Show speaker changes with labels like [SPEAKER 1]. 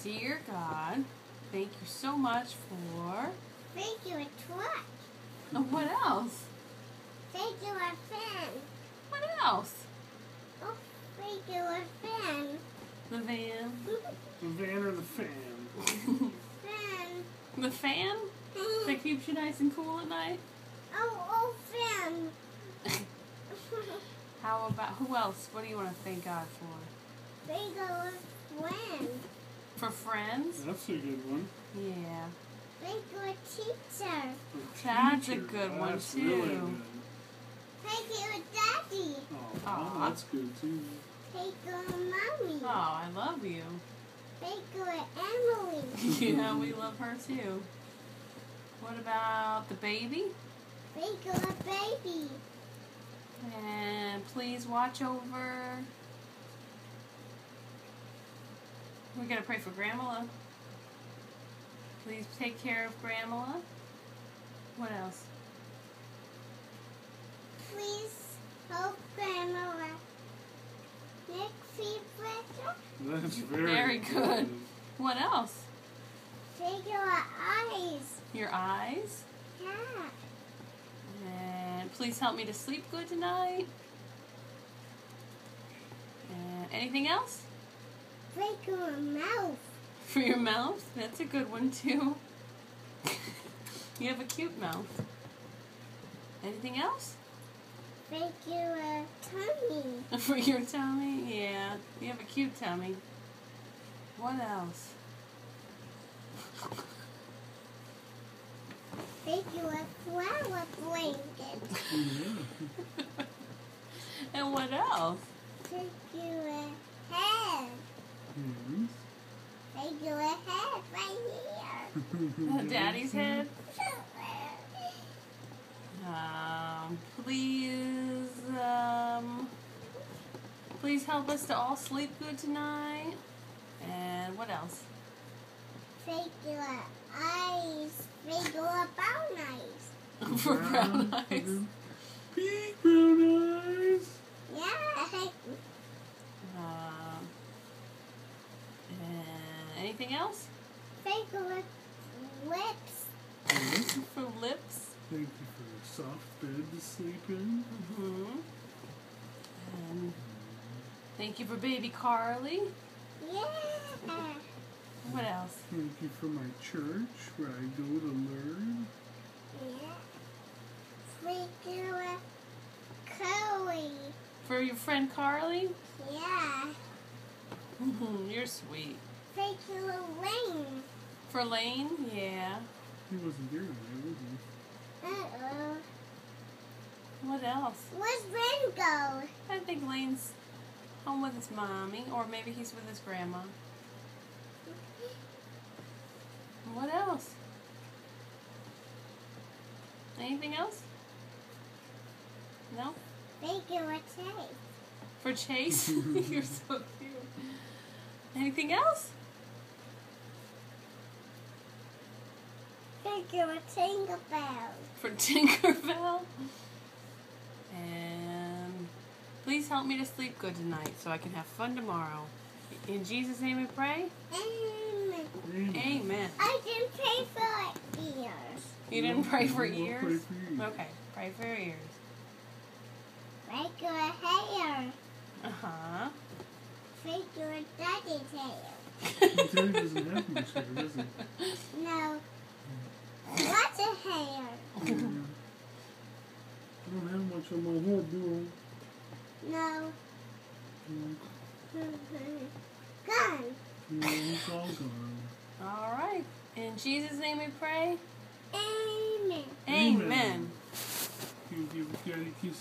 [SPEAKER 1] Dear God, thank you so much for...
[SPEAKER 2] Thank you, a truck.
[SPEAKER 1] What else?
[SPEAKER 2] Thank you, a fan.
[SPEAKER 1] What else?
[SPEAKER 2] Oh, thank you, a fan.
[SPEAKER 1] The van.
[SPEAKER 3] The van or the fan?
[SPEAKER 2] Fan.
[SPEAKER 1] The fan? That keeps you nice and cool at night?
[SPEAKER 2] Oh, fan.
[SPEAKER 1] How about, who else? What do you want to thank God for?
[SPEAKER 2] Thank you, a friend.
[SPEAKER 1] For friends?
[SPEAKER 3] That's a good one.
[SPEAKER 1] Yeah.
[SPEAKER 2] Thank you, a teacher.
[SPEAKER 1] That's a
[SPEAKER 3] Teacher.
[SPEAKER 1] good one,
[SPEAKER 3] That's
[SPEAKER 1] too.
[SPEAKER 3] Really good.
[SPEAKER 2] Thank you, a daddy.
[SPEAKER 3] Oh,
[SPEAKER 1] Aw.
[SPEAKER 3] that's good too.
[SPEAKER 2] Thank you, a mommy.
[SPEAKER 1] Oh, I love you.
[SPEAKER 2] Thank you, a Emily.
[SPEAKER 1] Yeah, we love her too. What about the baby?
[SPEAKER 2] Thank you, a baby.
[SPEAKER 1] And please watch over... We're going to pray for Grandma. Please take care of Grandma. What else?
[SPEAKER 2] Please help Grandma make fever.
[SPEAKER 3] That's very,
[SPEAKER 1] Very good. What else?
[SPEAKER 2] Thank you, a eyes.
[SPEAKER 1] Your eyes.
[SPEAKER 2] Yeah.
[SPEAKER 1] And please help me to sleep good tonight. And anything else?
[SPEAKER 2] Thank you, a mouth.
[SPEAKER 1] For your mouth? That's a good one too. You have a cute mouth. Anything else?
[SPEAKER 2] Thank you, a tummy.
[SPEAKER 1] For your tummy? Yeah. You have a cute tummy. What else?
[SPEAKER 2] Thank you, a flower blanket.
[SPEAKER 1] And what else?
[SPEAKER 2] Thank you, a head.
[SPEAKER 3] Mm-hmm.
[SPEAKER 2] Thank you, a head right here.
[SPEAKER 1] Daddy's head? Please, please help us to all sleep good tonight. And what else?
[SPEAKER 2] Thank you, a eyes. Thank you, a brown eyes.
[SPEAKER 1] For brown eyes.
[SPEAKER 3] Pink brown eyes.
[SPEAKER 2] Yeah.
[SPEAKER 1] And anything else?
[SPEAKER 2] Thank you, a lips.
[SPEAKER 1] For lips?
[SPEAKER 3] Thank you for a soft bed to sleep in.
[SPEAKER 1] Mm-hmm. And thank you for baby Carly.
[SPEAKER 2] Yeah.
[SPEAKER 1] What else?
[SPEAKER 3] Thank you for my church where I go to learn.
[SPEAKER 2] Yeah. Thank you, a Chloe.
[SPEAKER 1] For your friend Carly?
[SPEAKER 2] Yeah.
[SPEAKER 1] You're sweet.
[SPEAKER 2] Thank you, a Lane.
[SPEAKER 1] For Lane? Yeah.
[SPEAKER 3] He wasn't here today, was he?
[SPEAKER 2] Uh-oh.
[SPEAKER 1] What else?
[SPEAKER 2] Where's Lane go?
[SPEAKER 1] I think Lane's home with his mommy, or maybe he's with his grandma. What else? Anything else? No?
[SPEAKER 2] Thank you, a Chase.
[SPEAKER 1] For Chase? You're so cute. Anything else?
[SPEAKER 2] Thank you, a Tinkerbell.
[SPEAKER 1] For Tinkerbell? And please help me to sleep good tonight so I can have fun tomorrow. In Jesus' name we pray?
[SPEAKER 2] Amen.
[SPEAKER 1] Amen.
[SPEAKER 2] I didn't pay for ears.
[SPEAKER 1] You didn't pray for
[SPEAKER 3] We'll pray
[SPEAKER 1] ears?
[SPEAKER 3] for you.
[SPEAKER 1] Okay, pray for your ears.
[SPEAKER 2] Thank you, a hair.
[SPEAKER 1] Uh-huh.
[SPEAKER 2] Thank you, a daddy's hair.
[SPEAKER 3] Terry doesn't have much hair, does he?
[SPEAKER 2] No. What's a hair?
[SPEAKER 3] Yeah. I don't have much on my head, do
[SPEAKER 2] No.
[SPEAKER 3] I?
[SPEAKER 2] Gun.
[SPEAKER 3] Yeah, it's all gone.
[SPEAKER 1] All right. In Jesus' name we pray?
[SPEAKER 2] Amen.
[SPEAKER 1] Amen.
[SPEAKER 3] Can you give Daddy a kiss?